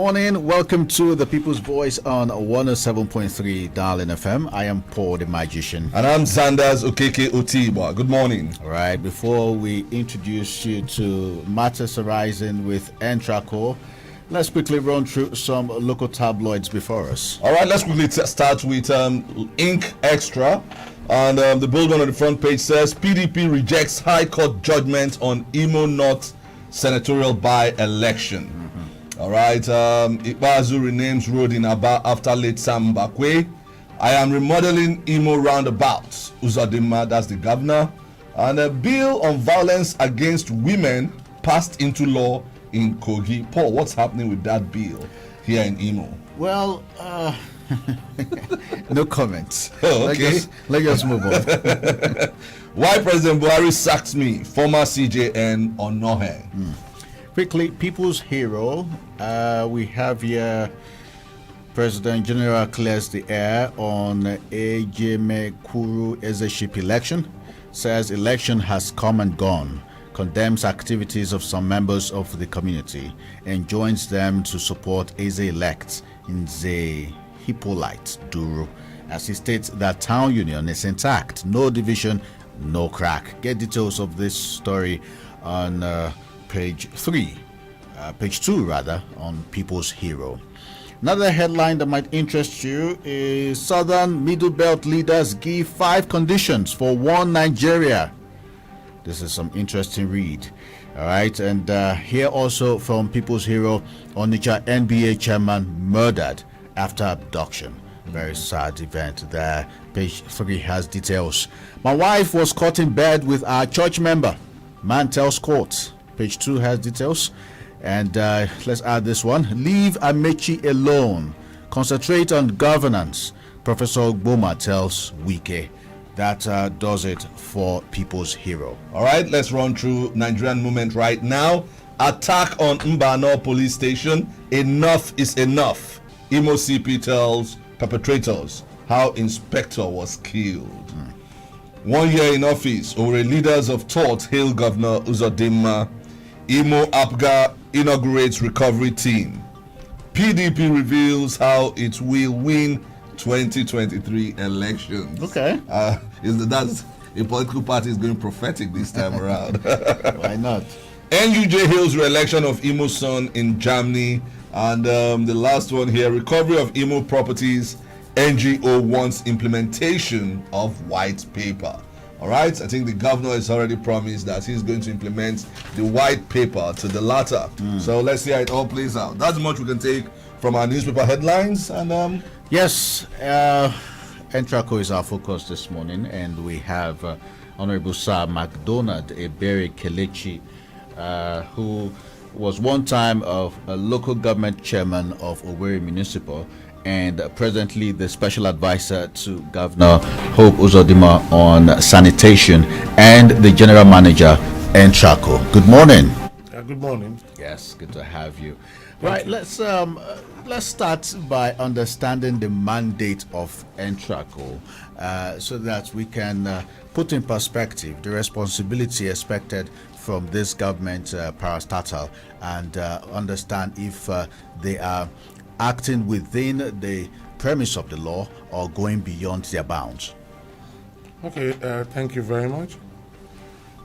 morning. Welcome to the People's Voice on 107.3 Darling FM. I am Paul the Magician. And I'm Zandas, Okeke, Otiba. Good morning. All right, before we introduce you to matters arising with Entraco, let's quickly run through some local tabloids before us. All right, let's quickly start with Ink Extra. And the bold one on the front page says, PDP rejects High Court judgment on Imo North senatorial by-election. All right, Ikbazu renames road in Aba after late Sam Mbakwe. I am remodeling Imo roundabouts. Uzodinma, that's the governor. And a bill on violence against women passed into law in Kogi. Paul, what's happening with that bill here in Imo? Well, no comments. Oh, okay. Let's just move on. Why President Buhari sacked me, former CJN Onohe. Quickly, People's Hero. We have here President General clears the air on Ejimekuru Ezeship election. Says election has come and gone. Condemns activities of some members of the community and joins them to support Eze-elect in the Hippolyte Duru. As he states that town union is intact, no division, no crack. Get details of this story on page 2 rather, on People's Hero. Another headline that might interest you is Southern Middle Belt leaders give 5 conditions for one Nigeria. This is some interesting read. All right, and here also from People's Hero, Onitsha NBA chairman murdered after abduction. Very sad event there. Page 3 has details. My wife was caught in bed with our church member. Man tells court. Page 2 has details. And let's add this one. Leave Amechi alone. Concentrate on governance. Professor Ogboma tells Wike. That does it for People's Hero. All right, let's run through Nigerian Moment right now. Attack on Mbano police station. Enough is enough. Imo CP tells perpetrators how inspector was killed. 1 year in office, Ore leaders of thought hail Governor Uzodinma. Imo APGA inaugurates recovery team. PDP reveals how it will win 2023 elections. Okay. That's a political party is going prophetic this time around. Why not? NUJ hails re-election of Imo's son in Germany. And the last one here, recovery of Imo properties. NGO wants implementation of white paper. All right, I think the governor has already promised that he's going to implement the white paper to the latter. So let's see how it all plays out. That's much we can take from our newspaper headlines. And yes, Entraco is our focus this morning, and we have Honorable Sir MacDonald Ebere Kelechi, who was one time of a local government chairman of Owerri Municipal, and presently the special advisor to Governor Hope Uzodinma on sanitation, and the general manager Entraco. Good morning. Good morning. Yes, good to have you. Right, let's start by understanding the mandate of Entraco, so that we can put in perspective the responsibility expected from this government parastatal, and understand if they are acting within the premise of the law or going beyond their bounds. Okay, thank you very much.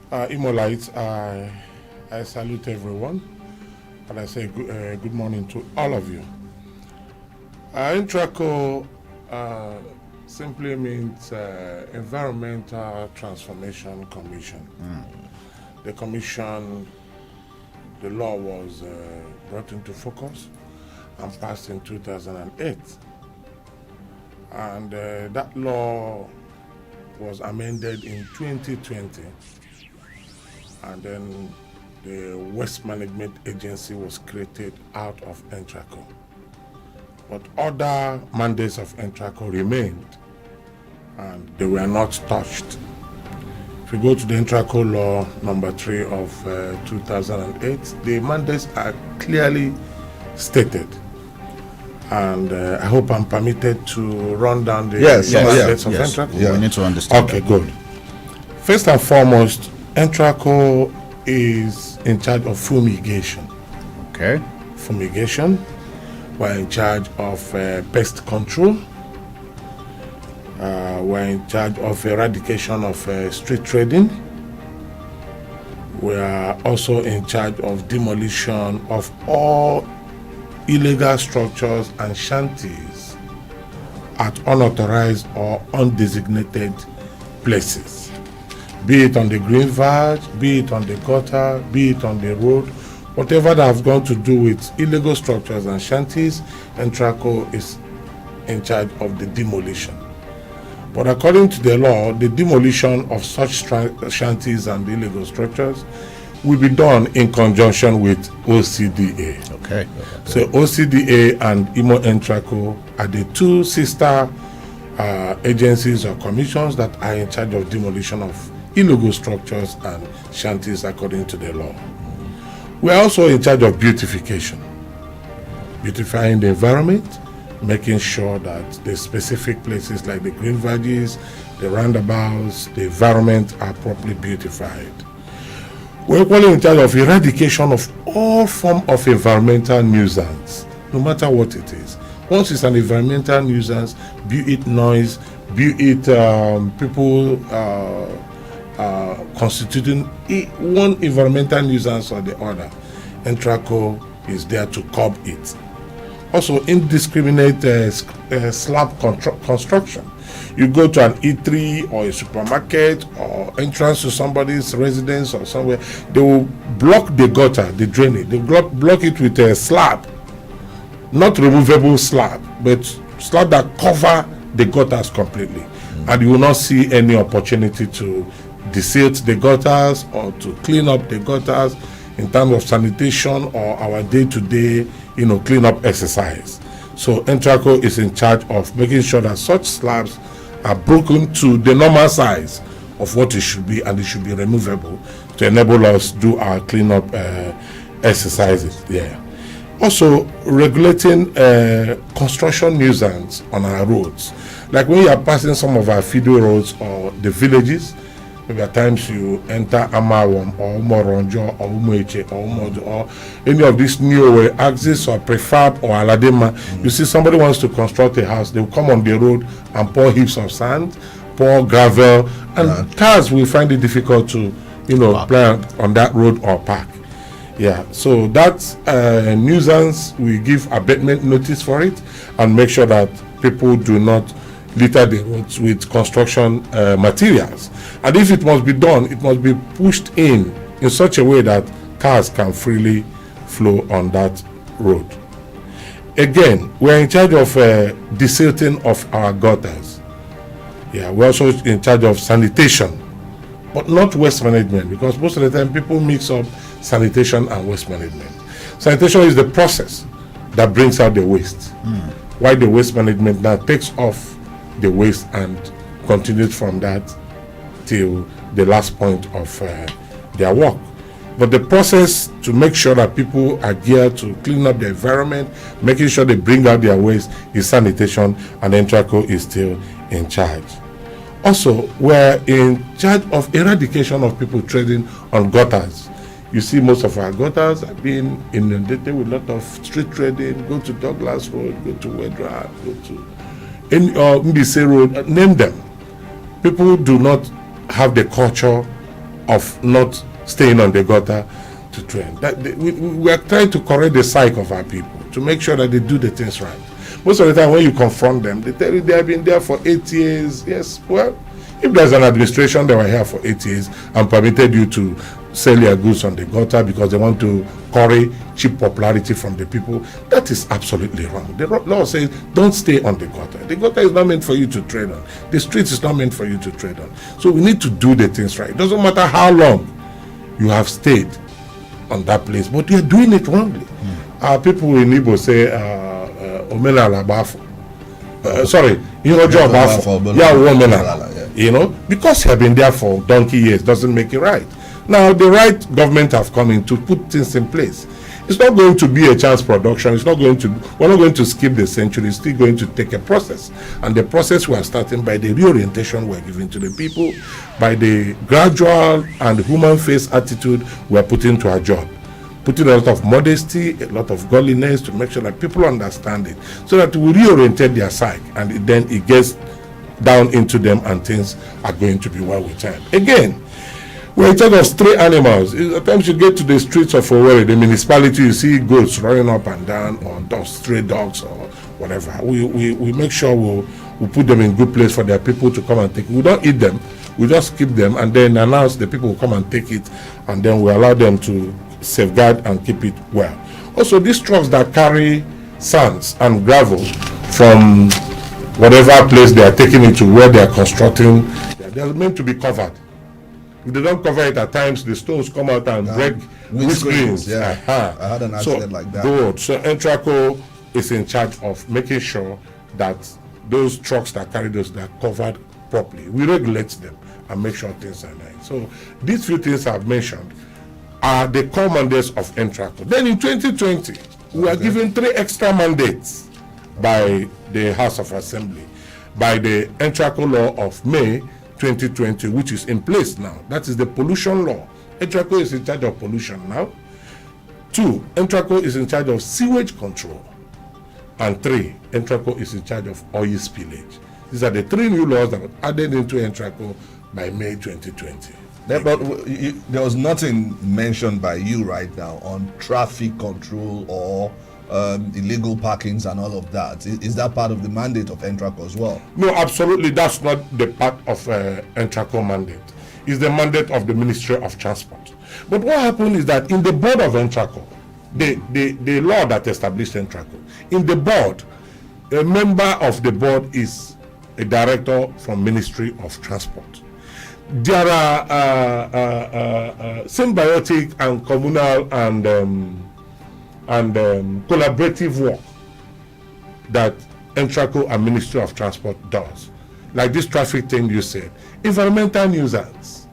Imolites, I salute everyone, and I say good morning to all of you. Entraco simply means Environmental Transformation Commission. The commission, the law was brought into focus and passed in 2008. And that law was amended in 2020. And then the Waste Management Agency was created out of Entraco. But other mandates of Entraco remained, and they were not touched. If you go to the Entraco law number 3 of 2008, the mandates are clearly stated. And I hope I'm permitted to run down the mandates of Entraco. We need to understand. Okay, good. First and foremost, Entraco is in charge of fumigation. Okay. Fumigation. We're in charge of pest control. We're in charge of eradication of street trading. We are also in charge of demolition of all illegal structures and shanties at unauthorized or undesignated places, be it on the green verge, be it on the gutter, be it on the road, whatever that have gone to do with illegal structures and shanties, Entraco is in charge of the demolition. But according to the law, the demolition of such shanties and illegal structures will be done in conjunction with OCDA. Okay. So OCDA and Imo Entraco are the two sister agencies or commissions that are in charge of demolition of illegal structures and shanties according to the law. We are also in charge of beautification, beautifying the environment, making sure that the specific places like the green verges, the roundabouts, the environment are properly beautified. We're equally in charge of eradication of all form of environmental nuisance, no matter what it is. Once it's an environmental nuisance, be it noise, be it people constituting one environmental nuisance or the other, Entraco is there to curb it. Also, indiscriminate slab construction. You go to an eatery or a supermarket or entrance to somebody's residence or somewhere, they will block the gutter, the drainage. They block it with a slab, not removable slab, but slab that cover the gutters completely. And you will not see any opportunity to desilt the gutters or to clean up the gutters in terms of sanitation or our day-to-day clean up exercise. So Entraco is in charge of making sure that such slabs are broken to the normal size of what it should be, and it should be removable to enable us to do our cleanup exercises there. Also, regulating construction nuisance on our roads. Like when you are passing some of our feeder roads or the villages, maybe at times you enter Amawam or Moronjo or Umueche or Umodo or any of these new axis or prefab or Aladema, you see somebody wants to construct a house, they will come on the road and pour heaps of sand, pour gravel, and cars will find it difficult to, plan on that road or park. Yeah, so that nuisance, we give abatement notice for it and make sure that people do not litter the roads with construction materials. And if it must be done, it must be pushed in such a way that cars can freely flow on that road. Again, we're in charge of desilting of our gutters. Yeah, we're also in charge of sanitation, but not waste management, because most of the time people mix up sanitation and waste management. Sanitation is the process that brings out the waste, while the waste management now takes off the waste and continues from that till the last point of their work. But the process to make sure that people are geared to clean up the environment, making sure they bring out their waste, is sanitation, and Entraco is still in charge. Also, we're in charge of eradication of people trading on gutters. You see most of our gutters have been inundated with a lot of street trading. Go to Douglas Road, go to Wedra, go to Mbise Road, name them. People do not have the culture of not staying on the gutter to trade. We are trying to correct the psyche of our people to make sure that they do the things right. Most of the time when you confront them, they tell you they have been there for 8 years. Yes, well, if there's an administration that were here for 8 years and permitted you to sell your goods on the gutter because they want to curry cheap popularity from the people, that is absolutely wrong. The law says don't stay on the gutter. The gutter is not meant for you to trade on. The street is not meant for you to trade on. So we need to do the things right. It doesn't matter how long you have stayed on that place, but you're doing it wrongly. People in Igbo say Omena Alabafo. Sorry, job because you have been there for donkey years doesn't make it right. Now the right government have come in to put things in place. It's not going to be a chance production. We're not going to skip the century. It's still going to take a process. And the process we are starting by the reorientation we're giving to the people, by the gradual and human face attitude we're putting to our job. putting a lot of modesty, a lot of godliness to make sure that people understand it, so that we reorientate their psyche, and then it gets down into them and things are going to be well with time. Again, we're in charge of stray animals. At times you get to the streets of Owerri, the municipality, you see goats running up and down, or dogs, stray dogs or whatever. We make sure we put them in good place for their people to come and take. We don't eat them, we just keep them and then announce the people will come and take it, and then we allow them to safeguard and keep it well. Also, these trucks that carry sands and gravel from whatever place they are taking it to, where they are constructing, they're meant to be covered. If they don't cover it, at times the stones come out and break windscreens. Yeah, I had an accident like that. Good. So Entraco is in charge of making sure that those trucks that carry those are covered properly. We regulate them and make sure things are nice. So these few things I've mentioned are the core mandates of Entraco. Then in 2020, we are given 3 extra mandates by the House of Assembly, by the Entraco law of May 2020, which is in place now. That is the pollution law. Entraco is in charge of pollution now. 2, Entraco is in charge of sewage control. And 3, Entraco is in charge of oil spillage. These are the 3 new laws that were added into Entraco by May 2020. But there was nothing mentioned by you right now on traffic control or illegal parkings and all of that. Is that part of the mandate of Entraco as well? No, absolutely. That's not the part of Entraco mandate. It's the mandate of the Ministry of Transport. But what happened is that in the board of Entraco, the law that established Entraco, in the board, a member of the board is a director from Ministry of Transport. There are symbiotic and communal and collaborative work that Entraco and Ministry of Transport does. Like this traffic thing you said, environmental nuisance,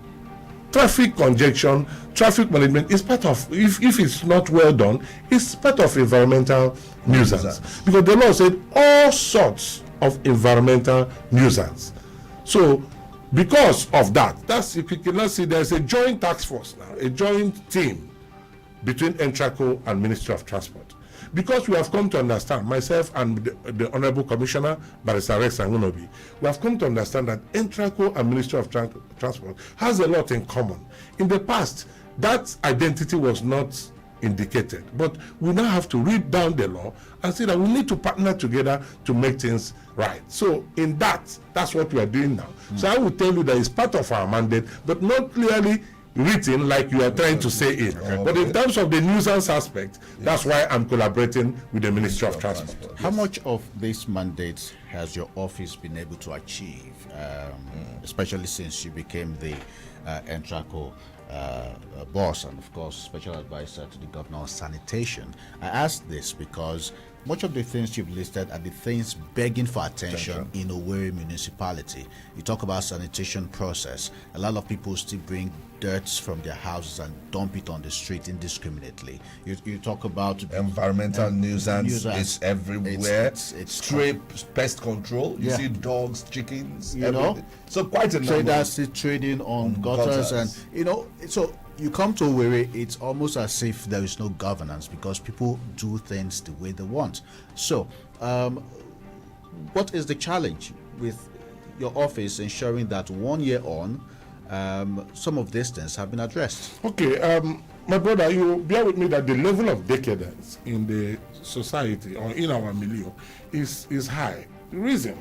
traffic congestion, traffic management is part of, if it's not well done, it's part of environmental nuisance. Because the law said all sorts of environmental nuisance. So because of that, that's, if you cannot see, there's a joint task force now, a joint team between Entraco and Ministry of Transport. Because we have come to understand, myself and the Honorable Commissioner, Barrister Rex Angunobi, we have come to understand that Entraco and Ministry of Transport has a lot in common. In the past, that identity was not indicated, but we now have to read down the law and see that we need to partner together to make things right. So in that's what we are doing now. So I will tell you that it's part of our mandate, but not clearly written like you are trying to say it. But in terms of the nuisance aspect, that's why I'm collaborating with the Ministry of Transport. How much of these mandates has your office been able to achieve, especially since you became the Entraco boss and, of course, special advisor to the governor on sanitation? I ask this because much of the things you've listed are the things begging for attention in Owerri municipality. You talk about sanitation process. A lot of people still bring dirt from their houses and dump it on the street indiscriminately. You talk about environmental nuisance. It's everywhere. It's stray pest control. You see dogs, chickens, you know. So quite a number. Traders trading on gutters, and so you come to Owerri, it's almost as if there is no governance because people do things the way they want. So, what is the challenge with your office ensuring that 1 year on, some of these things have been addressed? Okay, my brother, you bear with me that the level of decadence in the society or in our milieu is high. The reason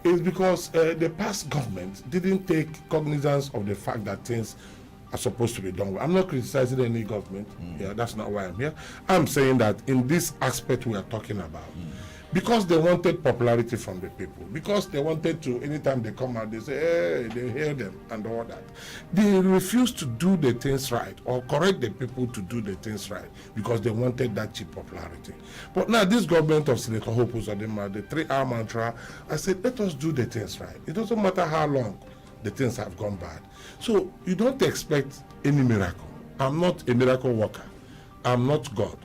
is because the past government didn't take cognizance of the fact that things are supposed to be done well. I'm not criticizing any government. Yeah, that's not why I'm here. I'm saying that in this aspect we are talking about, because they wanted popularity from the people, because they wanted to, anytime they come out, they say, hey, they hear them and all that. They refused to do the things right or correct the people to do the things right because they wanted that cheap popularity. But now this government of Senator Hope Uzodinma, the 3R mantra, I said, let us do the things right. It doesn't matter how long the things have gone bad. So you don't expect any miracle. I'm not a miracle worker. I'm not God.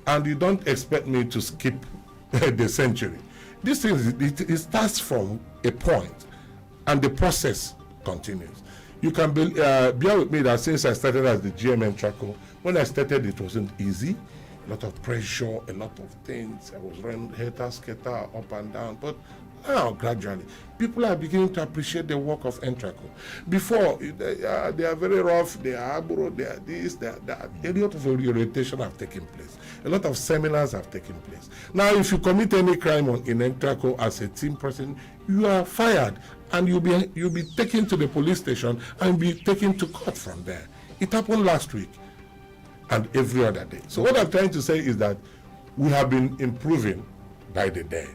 And you don't expect me to skip the century. This thing, it starts from a point and the process continues. You can bear with me that since I started as the GMM Traco, when I started it wasn't easy. A lot of pressure, a lot of things. I was running hater-skater up and down. But now, gradually, people are beginning to appreciate the work of Entraco. Before, they are very rough, they are aggro, they are this, they are that. A lot of orientation have taken place. A lot of seminars have taken place. Now, if you commit any crime in Entraco as a team person, you are fired and you'll be taken to the police station and be taken to court from there. It happened last week and every other day. So what I'm trying to say is that we have been improving by the day,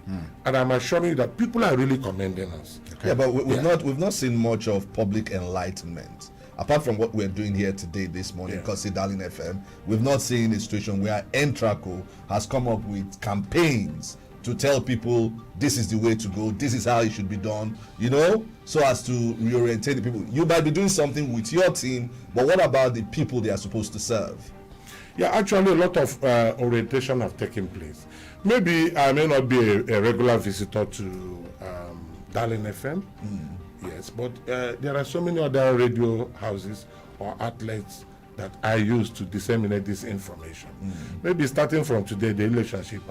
and I'm assuring you that people are really commending us. Okay. Yeah, but we've not seen much of public enlightenment apart from what we're doing here today, this morning, because Darling FM. We've not seen a situation where Entraco has come up with campaigns to tell people this is the way to go, this is how it should be done, so as to reorientate the people. You might be doing something with your team, but what about the people they are supposed to serve? Yeah, actually a lot of orientation have taken place. Maybe I may not be a regular visitor to Darling FM, yes, but there are so many other radio houses or outlets that I use to disseminate this information. Maybe starting from today, the relationship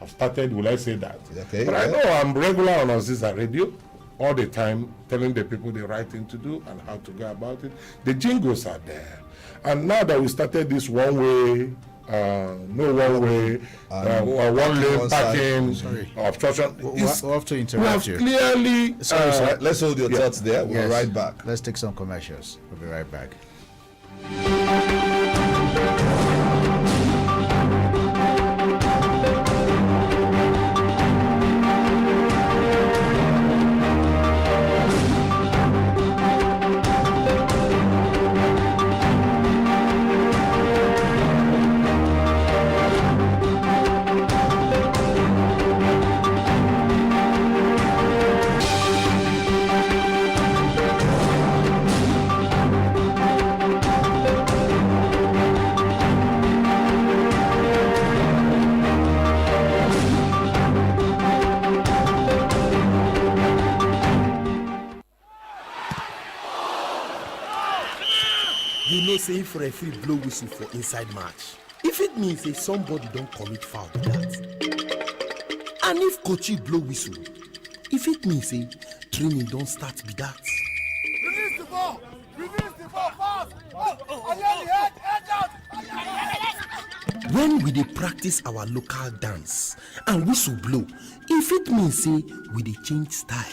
I've started, will I say that? Okay, but I know I'm regular on Aziza Radio all the time, telling the people the right thing to do and how to go about it. The jingles are there. And now that we started this one-way, one lane parking, obstruction, we'll have to interrupt you. Clearly, sorry, let's hold your thoughts there. We'll be right back. Let's take some commercials. We'll be right back. Say for a free blow whistle for inside match, if it means say somebody don't commit foul be that, and if coachy blow whistle, if it means say training don't start be that. Release the ball fast. When we dey practice our local dance and whistle blow, if it means say we dey change style.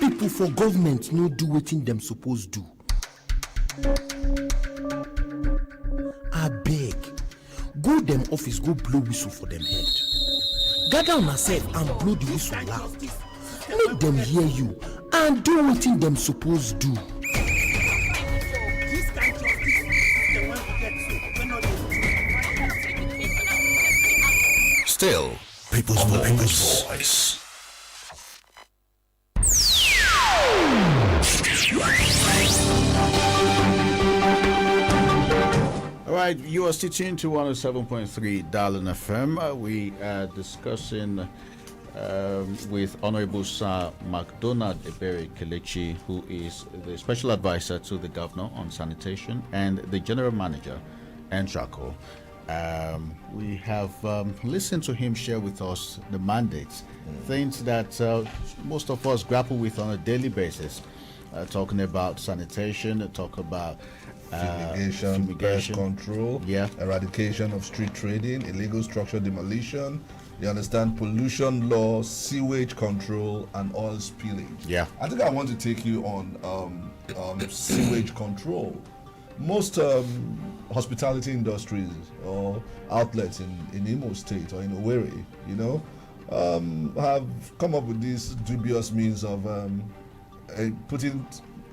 People for government no do wetin dem suppose do. Abeg, go dem office go blow whistle for dem head. Gather on yourself and blow the whistle loud. Make dem hear you and do wetin dem suppose do. Still, people's voice. All right, you are tuned to 107.3 Darling FM. We are discussing with Honorable Sir MacDonald Ebere Kelechi, who is the Special Advisor to the Governor on Sanitation and the General Manager, Entraco. We have listened to him share with us the mandates, things that most of us grapple with on a daily basis, talking about sanitation, talk about fumigation, pest control, eradication of street trading, illegal structure demolition, you understand, pollution law, sewage control, and oil spillage. I think I want to take you on sewage control. Most hospitality industries or outlets in Imo State or in Owerri, have come up with these dubious means of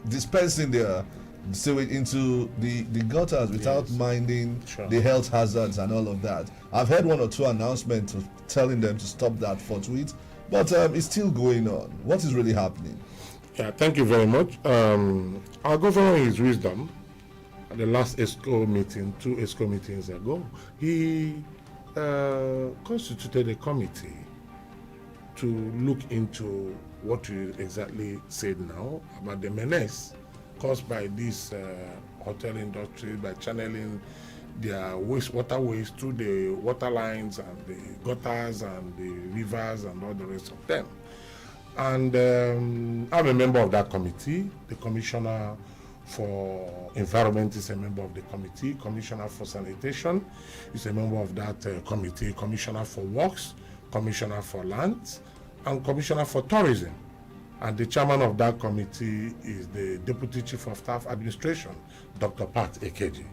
dispensing their sewage into the gutters without minding the health hazards and all of that. I've heard one or two announcements telling them to stop that forthwith, but it's still going on. What is really happening? Yeah, thank you very much. Our governor, in his wisdom, at the last ESCO meeting, 2 ESCO meetings ago, he constituted a committee to look into what you exactly said now about the menace caused by this hotel industry by channeling their wastewater through the water lines and the gutters and the rivers and all the rest of them. And I'm a member of that committee. The Commissioner for Environment is a member of the committee. Commissioner for Sanitation is a member of that committee. Commissioner for Works, Commissioner for Lands, and Commissioner for Tourism. And the chairman of that committee is the Deputy Chief of Staff Administration, Dr. Pat Okeke.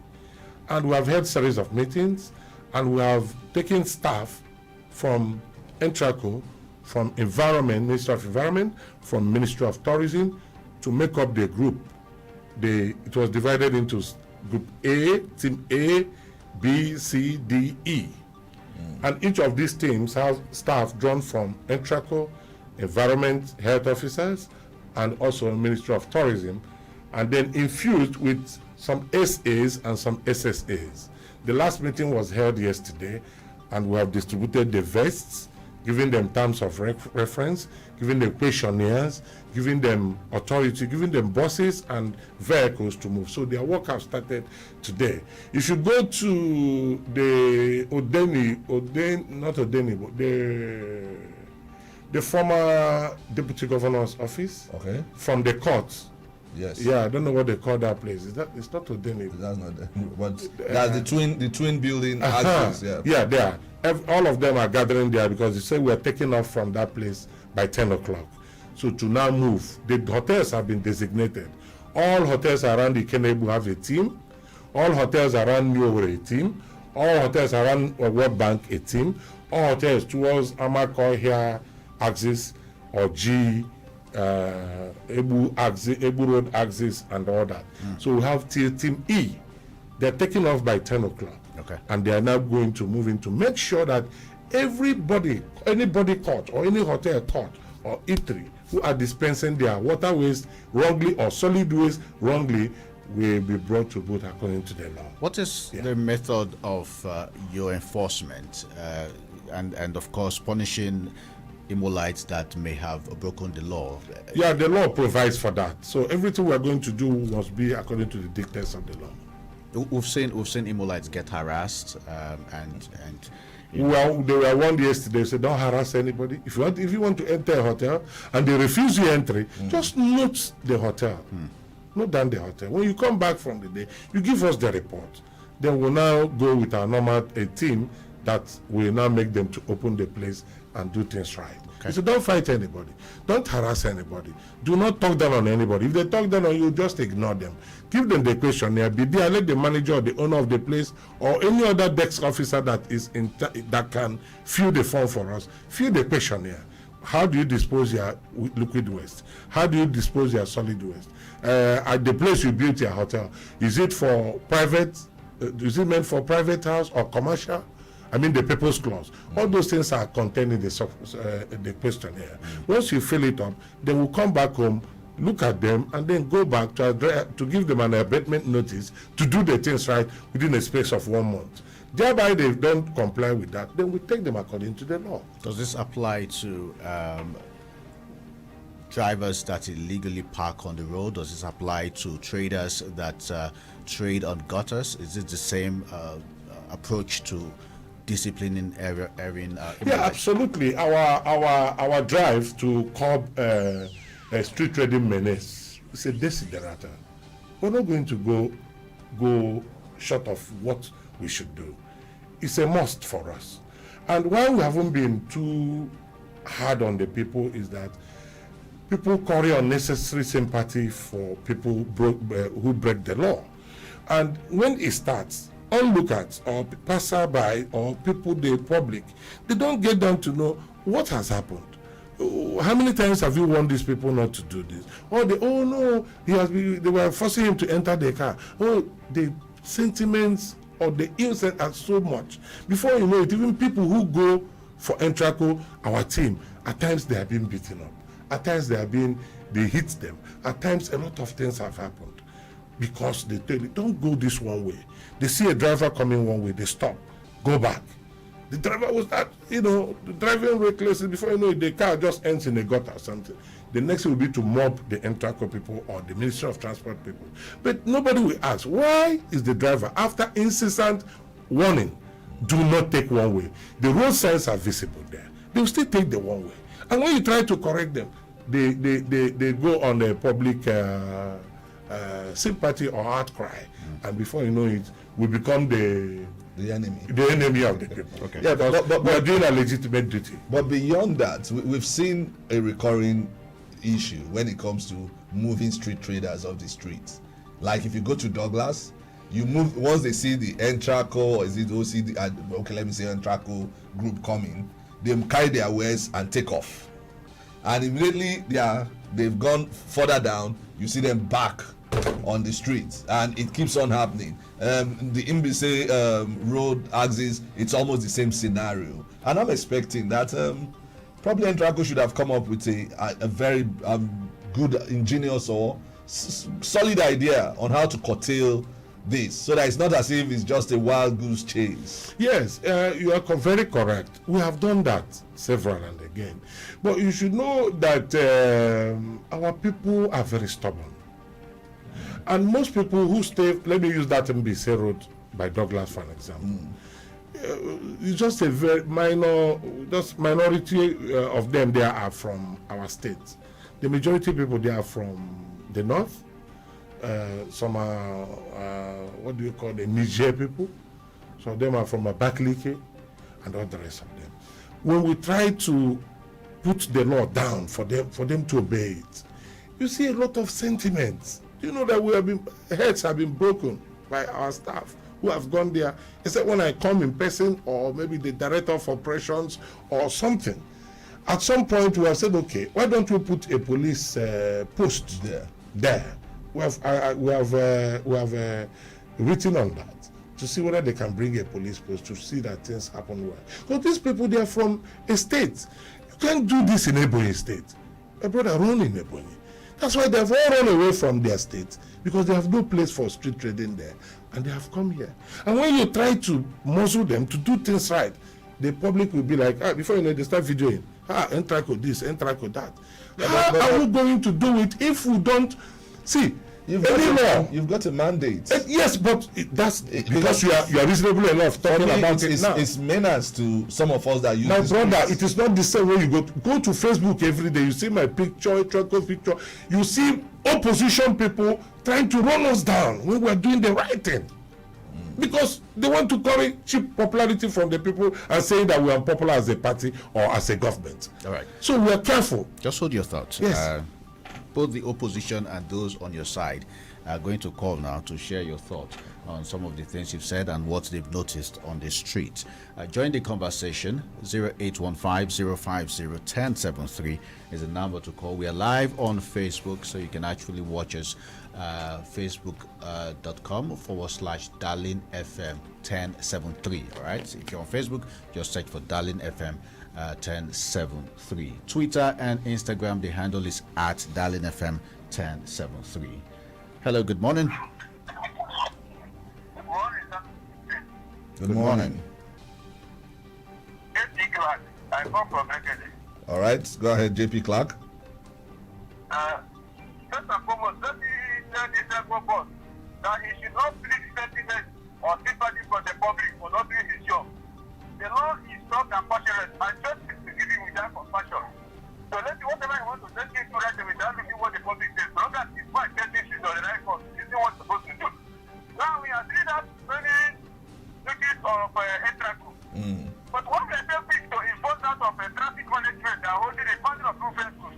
And we have held series of meetings, and we have taken staff from Entraco, from Environment, Ministry of Environment, from Ministry of Tourism, to make up the group. It was divided into Group A, Team A, B, C, D, E. And each of these teams has staff drawn from Entraco, Environment, Health Officers, and also Ministry of Tourism, and then infused with some SAs and some SSAs. The last meeting was held yesterday, and we have distributed the vests, giving them terms of reference, giving them questionnaires, giving them authority, giving them buses and vehicles to move. So their work has started today. If you go to the the former deputy governor's office, Okay. from the court. Yes. Yeah, I don't know what they call that place. It's not Odeni. That's not but that's the twin building axis, yeah. Yeah, they are. All of them are gathering there because they say we are taking off from that place by 10 o'clock. So to now move, the hotels have been designated. All hotels around Ikenebu have a team. All hotels around New Owerri a team. All hotels around World Bank a team. All hotels towards Amakor here axis or G, Ebu Road axis and all that. So we have team E. They're taking off by 10 o'clock. Okay. And they are now going to move in to make sure that anybody caught or any hotel caught or eatery who are dispensing their water waste wrongly or solid waste wrongly will be brought to book according to the law. What is the method of your enforcement and of course punishing Imolites that may have broken the law? Yeah, the law provides for that. So everything we are going to do must be according to the dictates of the law. We've seen Imolites get harassed and Well, they were warned yesterday, said don't harass anybody. If you want to enter a hotel and they refuse you entry, just note the hotel. Note down the hotel. When you come back from the day, you give us the report. Then we'll now go with our normal team that will now make them to open the place and do things right. Okay. So don't fight anybody. Don't harass anybody. Do not talk down on anybody. If they talk down on you, just ignore them. Give them the questionnaire. Be there. Let the manager or the owner of the place or any other desk officer that is that can fill the form for us, fill the questionnaire. How do you dispose your liquid waste? How do you dispose your solid waste? At the place you built your hotel, is it for private? Is it meant for private house or commercial? I mean the People's Clause. All those things are contained in the questionnaire. Once you fill it up, they will come back home, look at them, and then go back to give them an abatement notice to do the things right within a space of 1 month. Thereby, they don't comply with that, then we take them according to the law. Does this apply to drivers that illegally park on the road? Does this apply to traders that trade on gutters? Is it the same approach to disciplining yeah, absolutely. Our drive to curb street trading menace is a desiderata. We're not going to go short of what we should do. It's a must for us. And why we haven't been too hard on the people is that people carry unnecessary sympathy for people who break the law. And when it starts, onlookers or passerby or people, the public, they don't get down to know what has happened. How many times have you warned these people not to do this? Or they were forcing him to enter the car. Oh, the sentiments or the innocent are so much. Before you know it, even people who go for Entraco, our team, at times they are being beaten up. At times they hit them. At times a lot of things have happened. Because they tell you, don't go this one way. They see a driver coming one way, they stop, go back. The driver will start, driving recklessly. Before you know it, the car just ends in a gutter or something. The next thing will be to mob the Entraco people or the Ministry of Transport people. But nobody will ask, why is the driver, after incessant warning, do not take one way? The road signs are visible there. They will still take the one way. And when you try to correct them, they go on a public sympathy or outcry. And before you know it, we become the enemy of the people. Okay. Yeah, but we are doing a legitimate duty. But beyond that, we've seen a recurring issue when it comes to moving street traders off the streets. Like if you go to Douglas, you move once they see the Entraco or is it OCD? Okay, let me say Entraco group coming, they carry their wares and take off, and immediately they've gone further down. You see them back on the streets, and it keeps on happening. The Imbise road axis, it's almost the same scenario, and I'm expecting that probably Entraco should have come up with a very good, ingenious or solid idea on how to curtail this, so that it's not as if it's just a wild goose chase. Yes, you are very correct. We have done that several and again, but you should know that our people are very stubborn, and most people who stay, let me use that MBC road by Douglas for an example. It's just a very minority of them there are from our state. The majority people they are from the north. Some are what do you call the Niger people? Some of them are from Abakaliki, and all the rest of them. When we try to put the law down for them to obey it, you see a lot of sentiments. You know that heads have been broken by our staff who have gone there. Except when I come in person, or maybe the director of operations or something. At some point, we have said, okay, why don't we put a police post there? We have written on that to see whether they can bring a police post to see that things happen well. Because these people, they are from a state. You can't do this in Ebonyi State. My brother run in Ebonyi. That's why they have all run away from their state, because they have no place for street trading there, and they have come here. And when you try to muzzle them to do things right, the public will be like, before you know, they start videoing, Entraco this, Entraco that. How are we going to do it if we don't see? You've got a mandate. Yes, but that's because you are reasonable enough talking about it now. It's menace to some of us that use. My brother, it is not the same way you go to Facebook every day. You see my picture, Traco picture. You see opposition people trying to run us down when we are doing the right thing, because they want to carry cheap popularity from the people and saying that we are unpopular as a party or as a government. All right. So we are careful. Just hold your thoughts. Yes. Both the opposition and those on your side are going to call now to share your thoughts on some of the things you've said and what they've noticed on the street. Join the conversation. 0815-050-1073 is the number to call. We are live on Facebook, so you can actually watch us. Facebook.com/Darling FM 1073. All right. So if you're on Facebook, just search for Darling FM 1073. Twitter and Instagram, the handle is at Darling FM 1073. Hello, good morning. Good morning, sir. Good morning. JP Clark. I come from Okeke. All right, go ahead, JP Clark. First and foremost, let me tell the second boss that he should not plead sentiment or sympathy for the public for not doing his job. The law is not compassionate, and justice is given without compassion. So let me, whatever you want to let him do right without looking what the public says. So long as his mind gets issues on the right course, he's not what's supposed to do. Now we are doing that many looking of Entraco. But what we are helping to enforce that of traffic management and holding a pattern of two vehicles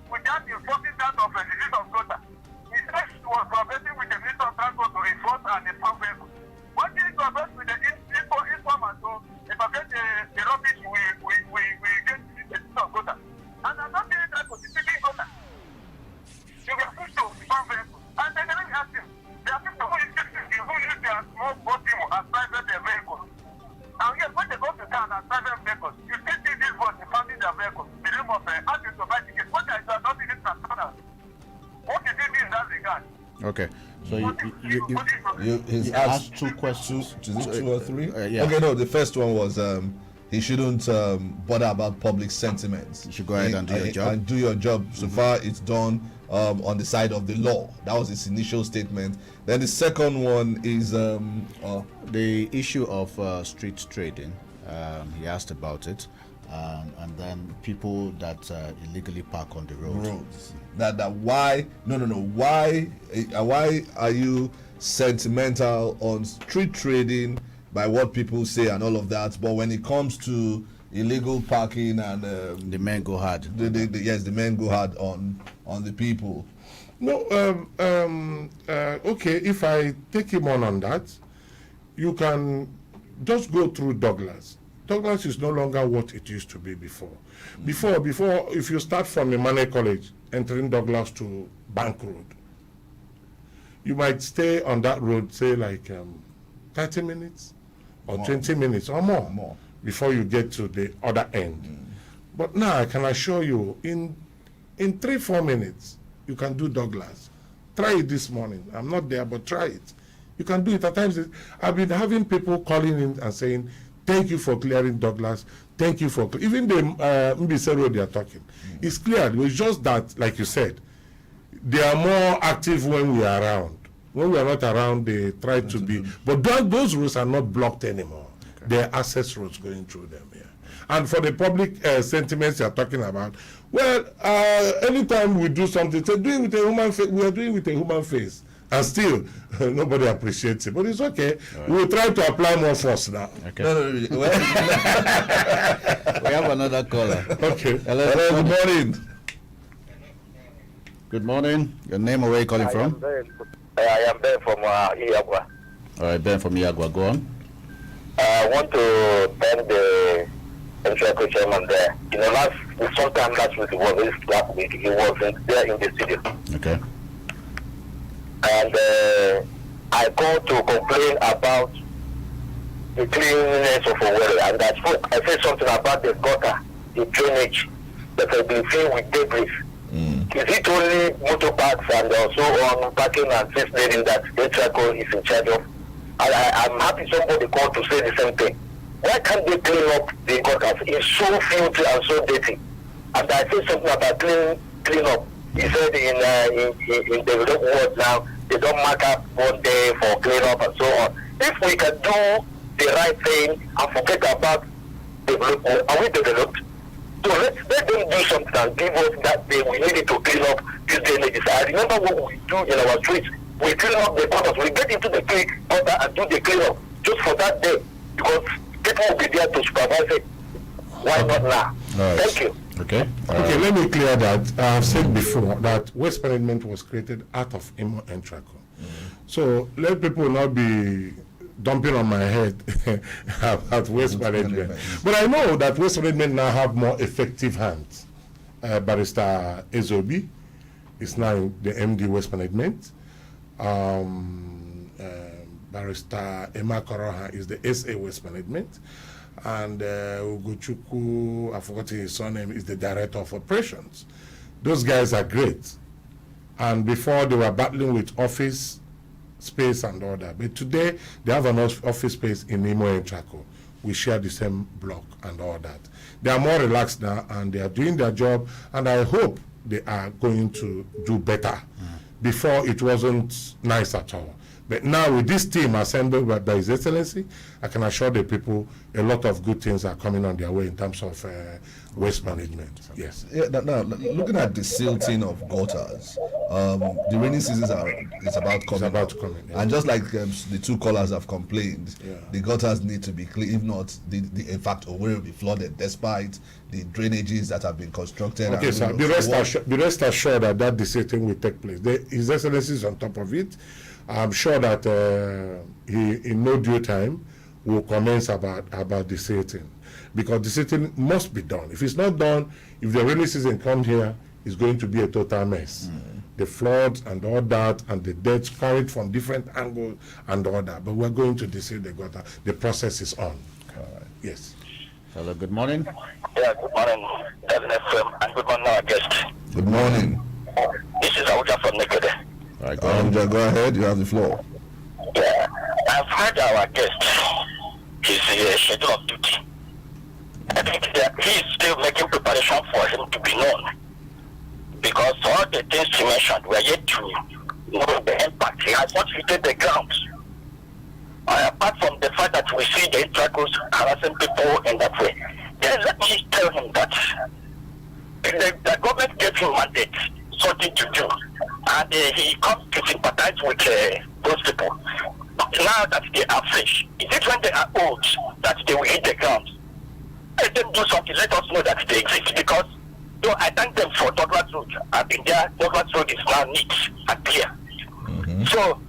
without enforcing that of the disease of quota. He said he was cooperating with the Minister of Transport to enforce and empower vehicles. What did he cooperate with the informers to evacuate the rubbish we get to the disease of quota? And I'm not saying that was the taking quota. You were pushed to farm vehicles. And then let me ask you, there are people who use their small boat as private vehicles. And yes, when they go to town as private vehicles, you still see these boats funding their vehicles. The name of asking to buy tickets. What are you not even transparent? What is it in that regard? Okay. So He's asked two questions. Two or three? Yeah. Okay, no, the first one was he shouldn't bother about public sentiments. You should go ahead and do your job. And do your job. So far, it's done on the side of the law. That was his initial statement. Then the second one is the issue of street trading. He asked about it, and then people that illegally park on the roads. That why? No. Why are you sentimental on street trading by what people say and all of that? But when it comes to illegal parking and the men go hard. Yes, the men go hard on the people. No, okay, if I take him on that, you can just go through Douglas. Douglas is no longer what it used to be before. Before, if you start from Emmanuel College, entering Douglas to Bank Road, you might stay on that road, say like 30 minutes or 20 minutes or more before you get to the other end. But now I can assure you, in 3-4 minutes, you can do Douglas. Try it this morning. I'm not there, but try it. You can do it. At times, I've been having people calling in and saying, thank you for clearing Douglas. Thank you for even the Mbise Road they are talking. It's cleared. It's just that, like you said, they are more active when we are around. When we are not around, they try to be. But those roads are not blocked anymore. Okay. There are access roads going through them here. And for the public sentiments you are talking about, well, anytime we do something, say, do it with a human face. We are doing it with a human face. And still, nobody appreciates it. But it's okay. Right. We'll try to apply more force now. Okay. We have another caller. Okay. Hello, good morning. Good morning. Your name or where are you calling from? I am Ben from Iagua. All right, Ben from Iagua. Go on. I want to thank the NCHECO chairman there. You know, sometime last week, last week, he wasn't there in the studio. Okay. And I called to complain about the cleanliness of Owerri, and I said something about the gutter, the drainage that has been filled with debris. Is it only motor parks and also on parking and safe lane that NCHECO is in charge of? I'm happy somebody called to say the same thing. Why can't they clean up the gutters? It's so filthy and so dirty. And I said something about clean up. He said in developed world now, they don't mark up 1 day for clean up and so on. If we can do the right thing and forget about development, are we developed? So let them do something and give us that day. We needed to clean up these drainages. I remember what we do in our streets. We clean up the gutters. We get into the gutter and do the clean up just for that day because people will be there to supervise it. Why not now? Right. Thank you. Okay. Okay, let me clear that. I've said before that waste management was created out of Imo and Traco. So let people not be dumping on my head about waste management. But I know that waste management now have more effective hands. Barrister Ezobi is now the MD waste management. Barrister Emma Koroha is the SA waste management. And Ugochukwu, I forgot his surname, is the director of operations. Those guys are great. And before they were battling with office space and all that. But today they have an office space in Imo and Traco. We share the same block and all that. They are more relaxed now and they are doing their job, and I hope they are going to do better. Before it wasn't nice at all. But now with this team assembled by His Excellency, I can assure the people a lot of good things are coming on their way in terms of waste management. Yes. Yeah. Now, looking at the silting of gutters, the rainy season is about coming. Yeah. And just like the two callers have complained, the gutters need to be clean. If not, in fact, Owerri will be flooded despite the drainages that have been constructed. Okay, sir. Be rest assured that the silting will take place. His Excellency is on top of it. I'm sure that he, in no due time, will commence about the silting, because the silting must be done. If it's not done, if the rainy season comes here, it's going to be a total mess. The floods and all that, and the debts carried from different angles and all that. But we're going to desil the gutter. The process is on. Yes. Hello. Good morning. Yeah, good morning, FM, and good morning, our guest. Good morning. This is Abuja from Nekede. All right, Go ahead. You have the floor. Yeah, I've heard our guest, his schedule of duty. I think that he's still making preparation for him to be known. Because all the things he mentioned were yet to know the impact. He has not hit the ground. Apart from the fact that we see the intracos harassing people in that way, then let me tell him that the government gave him mandate, something to do, and he comes to sympathize with those people. But now that they are fresh, is it when they are old that they will hit the ground? Let them do something, let us know that they exist, because though I thank them for Douglas Road. I've been there. Douglas Road is now neat and clear. So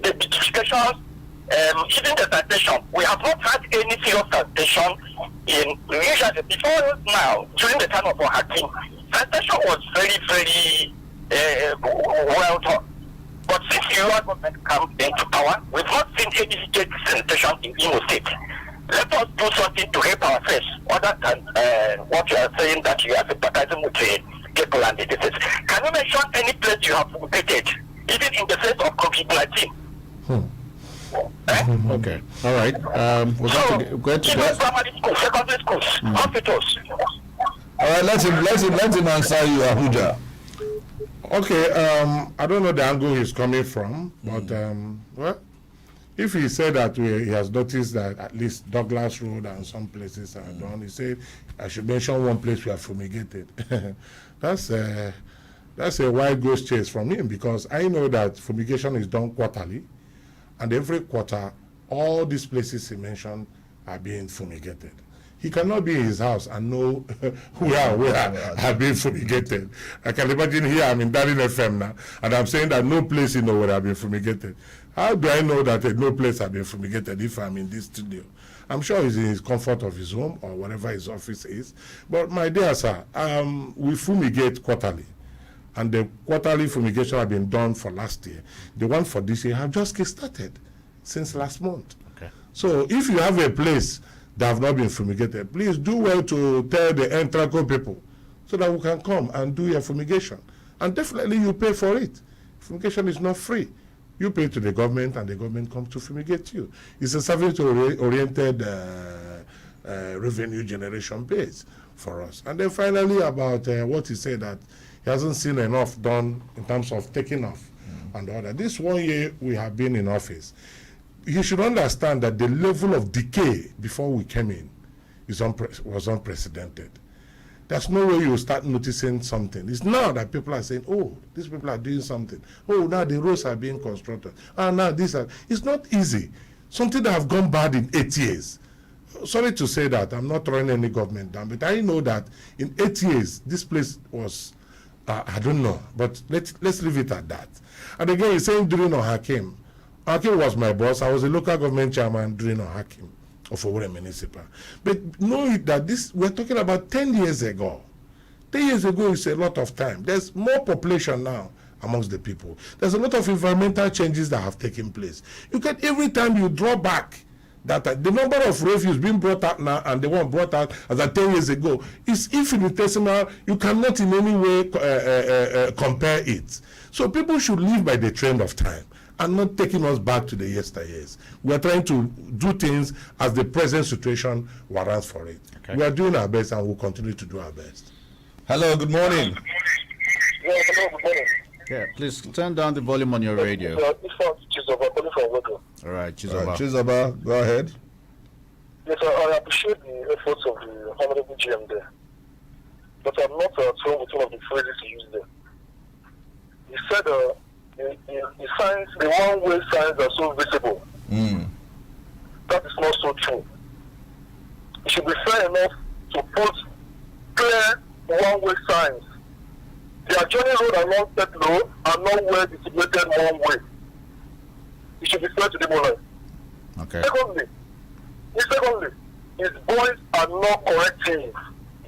the beautifications, even the sanitation, we have not had any serious sanitation in usually before now, during the time of our Hakim. Sanitation was very, very well done. But since the Yoruba government came into power, we've not seen any state sanitation in Imo State. Let us do something to help ourselves, other than what you are saying that you are sympathizing with the people and the disease. Can you mention any place you have located, even in the face of COVID-19? Okay. All right. We're going to even primary schools, secondary schools, hospitals. All right, let him answer you, Ahuja. Okay, I don't know the angle he's coming from, but well, if he said that he has noticed that at least Douglas Road and some places are done, he said I should mention one place we are fumigated. That's a wild goose chase from him, because I know that fumigation is done quarterly, and every quarter all these places he mentioned are being fumigated. He cannot be in his house and know where have been fumigated. I can imagine here I'm in Darin FM now, and I'm saying that no place in nowhere have been fumigated. How do I know that no place has been fumigated if I'm in this studio? I'm sure he's in his comfort of his home or whatever his office is. But my dear sir, we fumigate quarterly. And the quarterly fumigation have been done for last year. The one for this year have just started since last month. Okay. So if you have a place that have not been fumigated, please do well to tell the Entraco people so that we can come and do your fumigation. And definitely you pay for it. Fumigation is not free. You pay to the government and the government comes to fumigate you. It's a service-oriented revenue generation base for us. And then finally about what he said, that he hasn't seen enough done in terms of taking off and all that. This 1 year we have been in office, he should understand that the level of decay before we came in was unprecedented. There's no way you start noticing something. It's now that people are saying, oh, these people are doing something. Oh, now the roads are being constructed. Now these are. It's not easy. Something that have gone bad in 8 years. Sorry to say that, I'm not throwing any government down, but I know that in 8 years, this place was, I don't know, but let's leave it at that. And again, he's saying during Hakim was my boss. I was a local government chairman during Hakim of Owerri Municipal. But know that we're talking about 10 years ago. 10 years ago is a lot of time. There's more population now amongst the people. There's a lot of environmental changes that have taken place. You can, every time you draw back, that the number of refuse being brought out now and the one brought out as of 10 years ago is infinitesimal. You cannot in any way compare it. So people should live by the trend of time and not taking us back to the yesteryears. We are trying to do things as the present situation warrants for it. Okay. We are doing our best and we'll continue to do our best. Hello, good morning. Yeah, hello, good morning. Yeah, please turn down the volume on your radio. All right, Chizoba, go ahead. Yes, I appreciate the efforts of the Honorable GM there. But I'm not thrown with one of the phrases he used there. He said the signs, the one-way signs are so visible. That is not so true. It should be fair enough to put clear one-way signs. The adjoining road along that road are not well distributed one way. It should be fair to the money. Okay. Secondly, his boys are not corrective.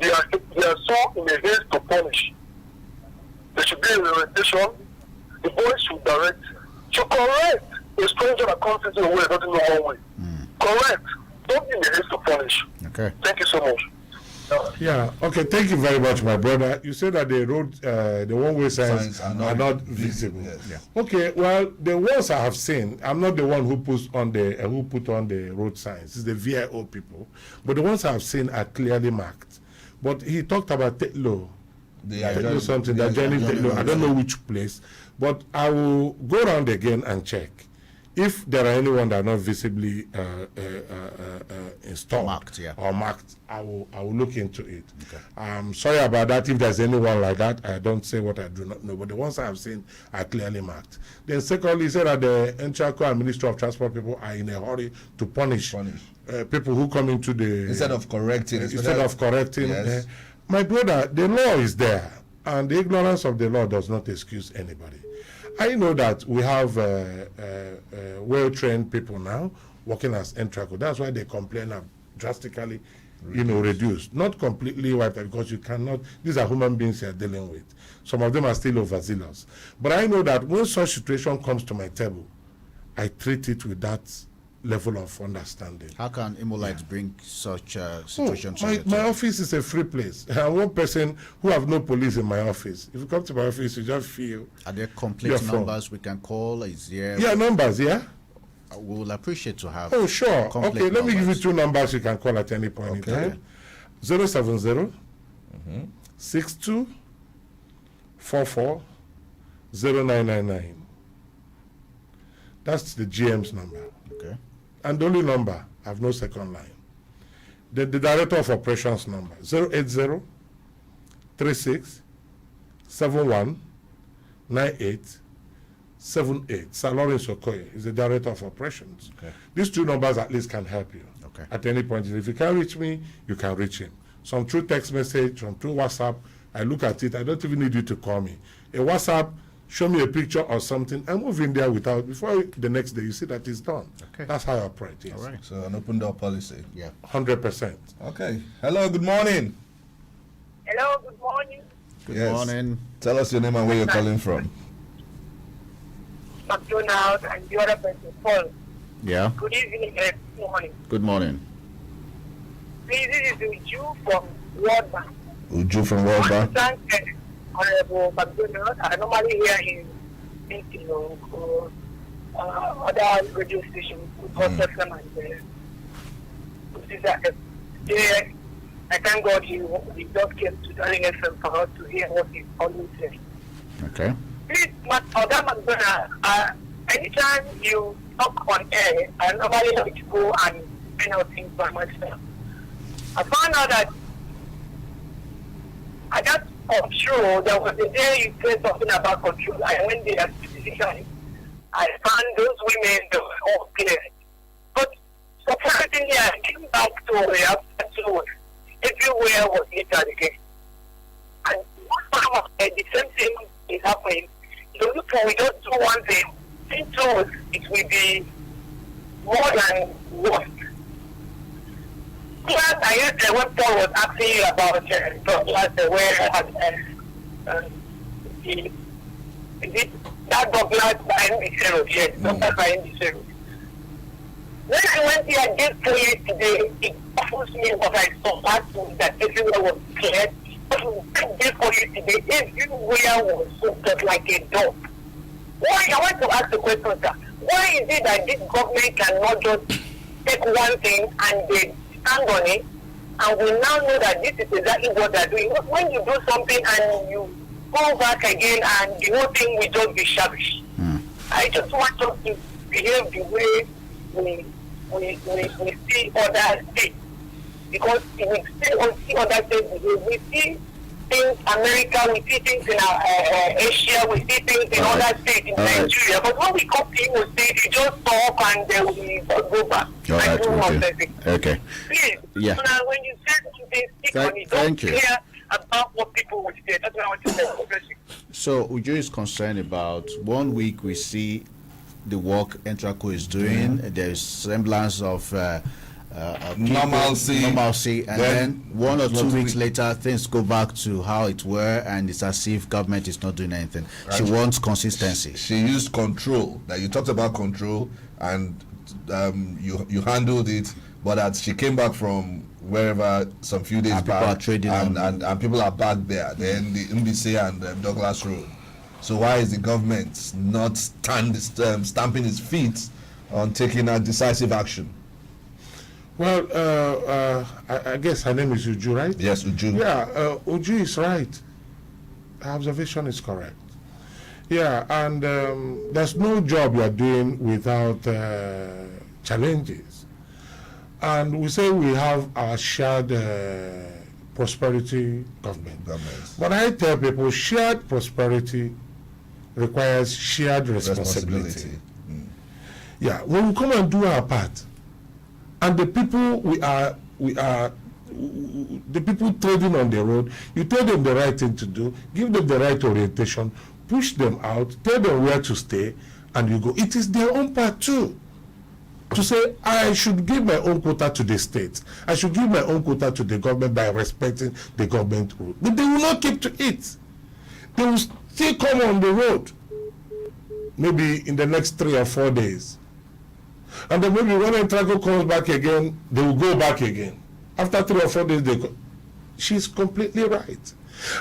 They are so in a haste to punish. There should be a orientation. The boys should correct a stranger that comes into the way doesn't know one way. Correct. Don't be in a haste to punish. Okay. Thank you so much. Yeah. Okay. Thank you very much, my brother. You said that the road, the one-way signs are not visible. Yes. Yeah. Okay. Well, the ones I have seen, I'm not the one who put on the road signs. It's the VIO people. But the ones I have seen are clearly marked. But he talked about Tetlo. Tetlo something. They're joining Tetlo. I don't know which place. But I will go around again and check. If there are anyone that are not visibly installed or marked, I will look into it. Okay. I'm sorry about that. If there's anyone like that, I don't say what I do not know. But the ones I have seen are clearly marked. Then secondly, he said that the Entraco and Ministry of Transport people are in a hurry to punish. People who come into the... Instead of correcting. Yes. My brother, the law is there. And the ignorance of the law does not excuse anybody. I know that we have well-trained people now working as Entraco. That's why they complain have drastically, reduced. Not completely wiped out because you cannot. These are human beings you're dealing with. Some of them are still overzealous. But I know that when such situation comes to my table, I treat it with that level of understanding. How can Imolites bring such situations? My office is a free place. I'm one person who have no police in my office. If you come to my office, you just feel. Are there complete numbers we can call? Is there? Yeah, numbers. Yeah. We will appreciate to have. Oh, sure. Okay, let me give you 2 numbers you can call at any point in time. 070 62 44 0999. That's the GM's number. Okay. And the only number, I have no second line. The Director of Operations number, 080 36 71 98 78. Sir Lawrence Okeke is the Director of Operations. Okay. These 2 numbers at least can help you. Okay. At any point. If you can't reach me, you can reach him. Some through text message, some through WhatsApp. I look at it. I don't even need you to call me. A WhatsApp, show me a picture or something. I move in there without, before the next day, you see that it's done. Okay. That's how I operate. Yes. All right. So an open door policy. Yeah. 100%. Okay. Hello, good morning. Hello, good morning. Good morning. Tell us your name and where you're calling from. McDonald and the other person, Paul. Yeah. Good evening and good morning. Good morning. Please, this is Uju from World Bank. Uju from World Bank. Thank Honorable McDonald. I normally hear in other radio stations, FM and I thank God he just came to Darling FM for us to hear what he always says. Okay. Please, Oga McDonald, anytime you talk on air, I normally like to go and find out things by myself. I found out that I got control. There was a day you said something about control. I went there specifically. I found those women that were all clear. But surprisingly, I came back to where after 2 weeks. Everywhere was littered again. And the same thing is happening. So look, we just do one thing. In 2 weeks, it will be more than worse. Last I heard when Paul was asking you about that Douglas buying the zero, yes, Douglas buying the zero. When I went there and did police today, it baffles me what I saw last week that everywhere was clear. But when I did police today, everywhere was just like a dog. Why? I want to ask the question, sir. Why is it that this government cannot just take one thing and they stand on it, and we now know that this is exactly what they're doing? When you do something and you go back again and the whole thing will just be shabbish. I just want us to behave the way we see other states, because we see other states, we see things in America, we see things in Asia, we see things in other states in Nigeria. But when we come to Imo State, we just talk and then we go back. Okay. Please, yeah. Now when you say something, stick on it. Don't care about what people will say. That's what I want to say. So Uju is concerned about 1 week we see the work Entraco is doing. There's semblance of normalcy, and then 1 or 2 weeks later things go back to how it were, and it's as if government is not doing anything. Right. She wants consistency. She used control. That you talked about control, and you handled it, but as she came back from wherever some few days And people back, are trading and people are back there. Then the MBC and Douglas Road. So why is the government not stamping its feet on taking a decisive action? Well, I guess her name is Uju, right? Yes, Uju. Yeah, Uju is right. Her observation is correct. Yeah, and there's no job you are doing without challenges. And we say we have our shared prosperity government. But I tell people shared prosperity requires shared responsibility. Yeah, when we come and do our part, and the people the people trading on the road, you tell them the right thing to do, give them the right orientation, push them out, tell them where to stay, and you go. It is their own part too. To say, I should give my own quota to the state, I should give my own quota to the government by respecting the government rule. But they will not keep to it. They will still come on the road, maybe in the next 3 or 4 days. And then maybe when Entrago comes back again, they will go back again. After 3 or 4 days, they go. She's completely right.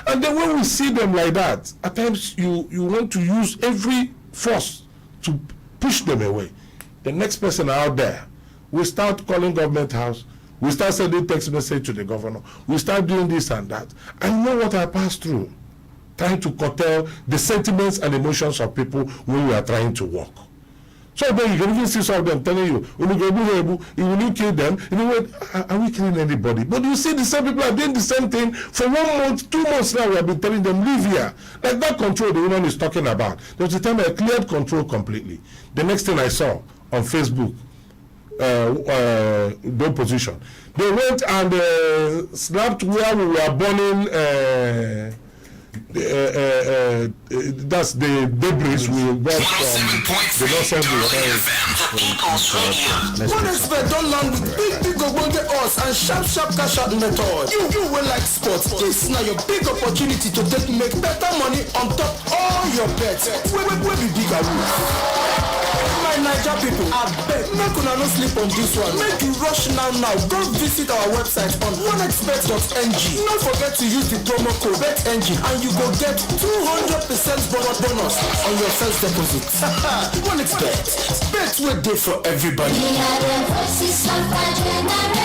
And then when we see them like that, at times you want to use every force to push them away. The next person out there, we start calling government house, we start sending text message to the governor, we start doing this and that. I know what I passed through, trying to curtail the sentiments and emotions of people when we are trying to work. So then you can even see some of them telling you, will you kill them? You know what, are we killing anybody? But you see the same people are doing the same thing for 1 month, 2 months now. We have been telling them, leave here. Like that control the woman is talking about. There was a time I cleared control completely. The next thing I saw on Facebook, the opposition, they went and snapped where we were burning that's the debris we got from the Los Angeles. One expert don't land with big ogbonge odds and sharp cash out method. You will like sports. This now your big opportunity to make better money on top all your bets. Where be bigger rules? My Niger people, I beg, make una no sleep on this one. Make you rush now. Go visit our website on onexpert.ng. Don't forget to use the promo code BETNG and you go get 200% bonus on your first deposit. OneXpert, bet we're there for everybody.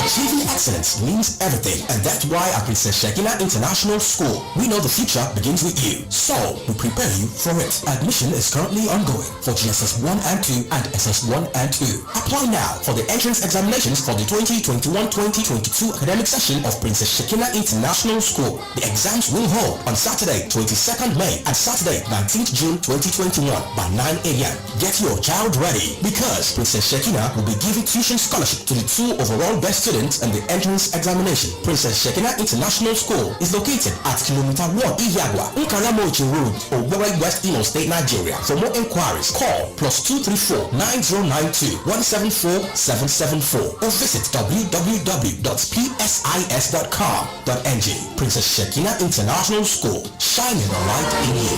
Achieving excellence means everything, and that's why at Princess Shekina International School, we know the future begins with you. So, we prepare you for it. Admission is currently ongoing for GSS 1 and 2 and SS1 and 2. Apply now for the entrance examinations for the 2021-2022 academic session of Princess Shekina International School. The exams will hold on Saturday, 22nd May and Saturday, 19th June 2021 by 9 a.m. Get your child ready because Princess Shekina will be giving tuition scholarship to the 2 overall best students in the entrance examination. Princess Shekina International School is located at kilometer 1 Iyagwa, Nkaramochi Road, Owerri, West Imo State, Nigeria. For more inquiries, call +234 9092 174 774 or visit www.psis.com.ng. Princess Shekina International School, shining a light in you.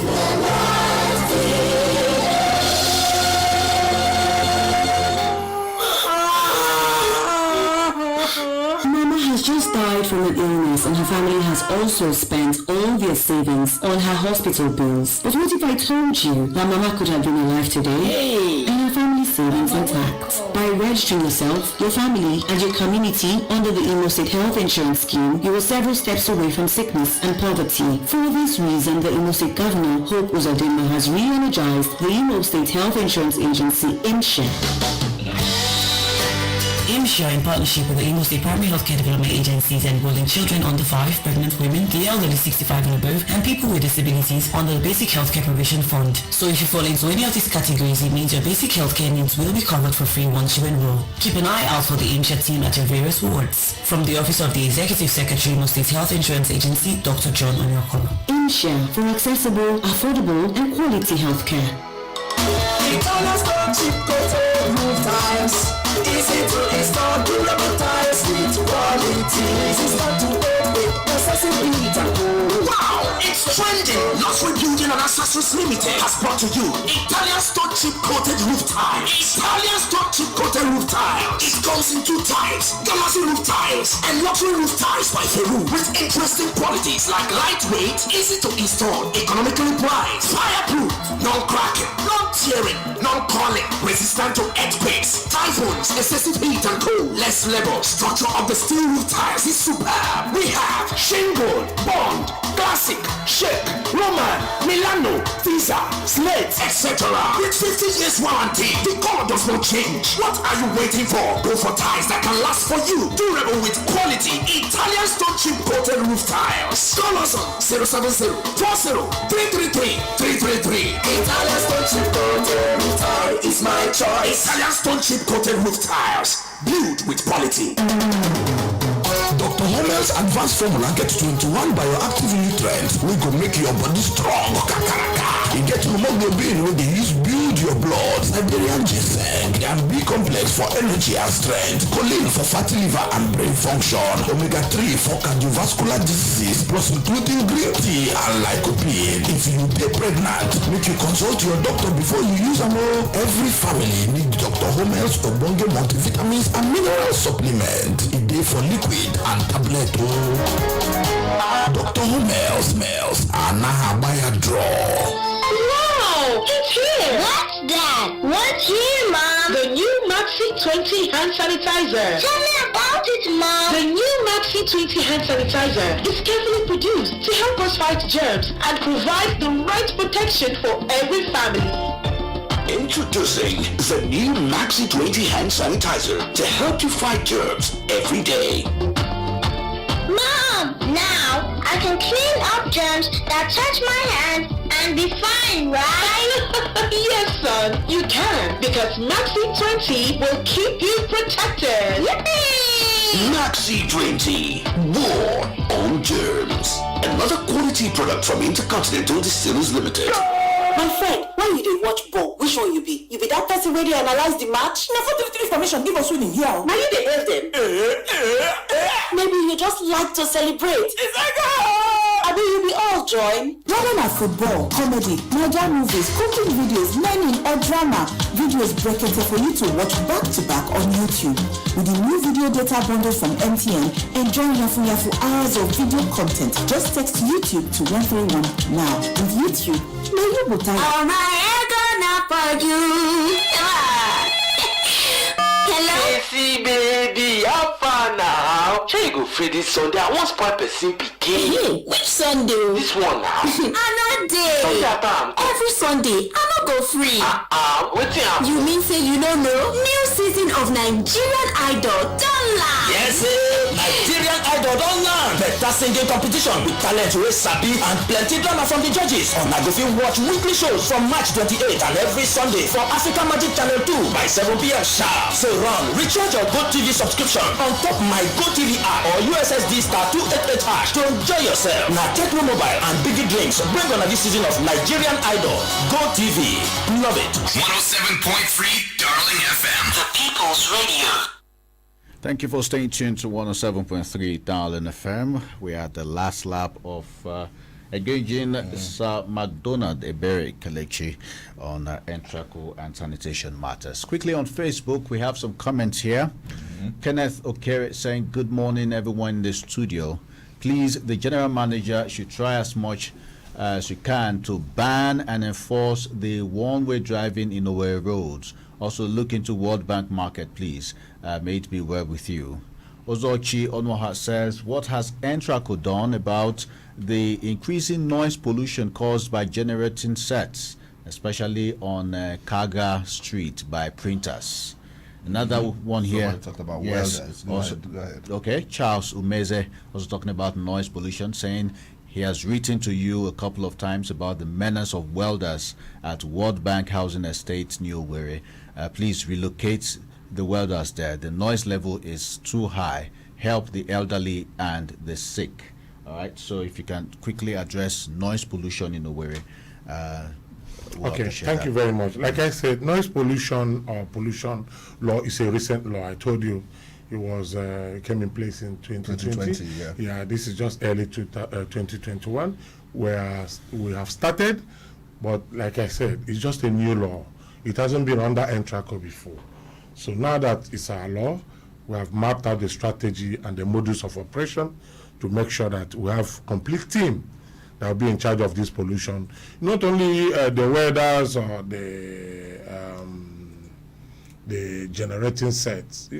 Has just died from an illness and her family has also spent all their savings on her hospital bills. But what if I told you that Mama could have been alive today and her family savings intact? By registering yourself, your family and your community under the Imo State Health Insurance Scheme, you are several steps away from sickness and poverty. For this reason, the Imo State Governor, Hope Uzodinma, has re-energized the Imo State Health Insurance Agency, IMSHA. IMSHA, in partnership with the Imo State Primary Healthcare Development Agencies, enrolling children under 5, pregnant women, the elderly 65 and above, and people with disabilities under the Basic Healthcare Provision Fund. So if you fall into any of these categories, it means your basic healthcare needs will be covered for free once you enroll. Keep an eye out for the IMSHA team at your various wards. From the Office of the Executive Secretary, Imo State Health Insurance Agency, Dr. John Onyokolo. IMSHA, for accessible, affordable, and quality healthcare. Easy to install, durable tires with quality. Easy to operate, processing. Wow! It's trending. Luxury Building and Accessories Limited has brought to you Italian stone chip coated roof tiles. Italian stone chip coated roof tiles. It comes in two types: Galaxy roof tiles and luxury roof tiles by Peru, with interesting qualities like lightweight, easy to install, economically priced, fireproof, non-cracking, non-tearing, non-calling, resistant to earthquakes, typhoons, excessive heat and cold, less labor. Structure of the steel roof tiles is superb. We have shingle, bond, classic, shake, Roman, Milano, Visa, slate, etc. With 50 years warranty, the color does not change. What are you waiting for? Go for tiles that can last for you. Durable with quality Italian stone chip coated roof tiles. Call us on 070-40-333-333. Italian stone chip coated roof tile is my choice. Italian stone chip coated roof tiles, built with quality. Dr. Homel's advanced formula get 21 bioactive nutrients wey go make your body strong kakaraka. E get hemoglobin wey dey use build your blood, Siberian ginseng and B complex for energy and strength, choline for fatty liver and brain function, omega-3 for cardiovascular diseases, plus including green tea and lycopene. If you dey pregnant, make you consult your doctor before you use am. Every family need Dr. Homel's ogbonge multivitamins and mineral supplement. E dey for liquid and tablet. Dr. Homel's smells and Nahabaya draw. Wow, it's here. What's that? What's here, Mom? The new Maxi 20 hand sanitizer. Tell me about it, Mom. The new Maxi 20 hand sanitizer is carefully produced to help us fight germs and provide the right protection for every family. Introducing the new Maxi 20 hand sanitizer to help you fight germs every day. Mom, now I can clean up germs that touch my hands and be fine, right? Yes, son, you can, because Maxi 20 will keep you protected. Yippee! Maxi 20, war on germs. Another quality product from Intercontinental Distillers Limited. My friend, when you dey watch ball, which one you be? You be that person where they analyze the match? Na for the information give us winning here. Now you dey help them. Maybe you just like to celebrate. It's like I mean, you be all join. Whether na football, comedy, Naija movies, cooking videos, learning or drama, videos breaking for you to watch back to back on YouTube. With the new video data bundle from MTN, enjoy yafu hours of video content. Just text YouTube to 131 now. With YouTube, may you be time. Oh my gonna for you. Hello? Casey, baby, how far now? Sure you go free this Sunday. I want spoil person pikin. Hey, which Sunday? This one now. Another day. Sunday at time. Every Sunday, I no go free. Wetin am? You mean say you don't know? New season of Nigerian Idol don land. Yes, Nigerian Idol don land. Better singing competition with talent wey sabi and plenty drama from the judges. Una go fit watch weekly shows from March 28 and every Sunday for Africa Magic Channel 2 by 7 p.m. sharp. So run, recharge your GoTV subscription on top my GoTV app or USSD star 288 hash to enjoy yourself. Na Techno Mobile and Biggie Drinks bring on this season of Nigerian Idol. GoTV, love it. 107.3 Darling FM, the People's Radio. Thank you for staying tuned to 107.3 Darling FM. We are at the last lap of engaging Sir MacDonald Ebere Kelechi on Entraco and sanitation matters. Quickly on Facebook, we have some comments here. Kenneth Okeke saying, good morning everyone in the studio. Please, the general manager should try as much as you can to ban and enforce the one-way driving in Owerri roads. Also look into World Bank market, please. May it be well with you. Ozochi Onwaha says, what has Entraco done about the increasing noise pollution caused by generating sets, especially on Kaga Street by printers? Another one here. Talked about yes. welders. Go ahead. Okay. Charles Umeze also talking about noise pollution, saying he has written to you a couple of times about the menace of welders at World Bank Housing Estate, New Owerri. Please relocate the welders there. The noise level is too high. Help the elderly and the sick. All right. So if you can quickly address noise pollution in Owerri. Okay, thank you very much. Like I said, noise pollution or pollution law is a recent law. I told you it was came in place in 2020. Yeah. Yeah, this is just early 2021. we have started, but like I said, it's just a new law. It hasn't been under NTRACO before. So now that it's our law, we have mapped out the strategy and the modus of operation to make sure that we have complete team that will be in charge of this pollution. Not only the weathers or the generating sets. You can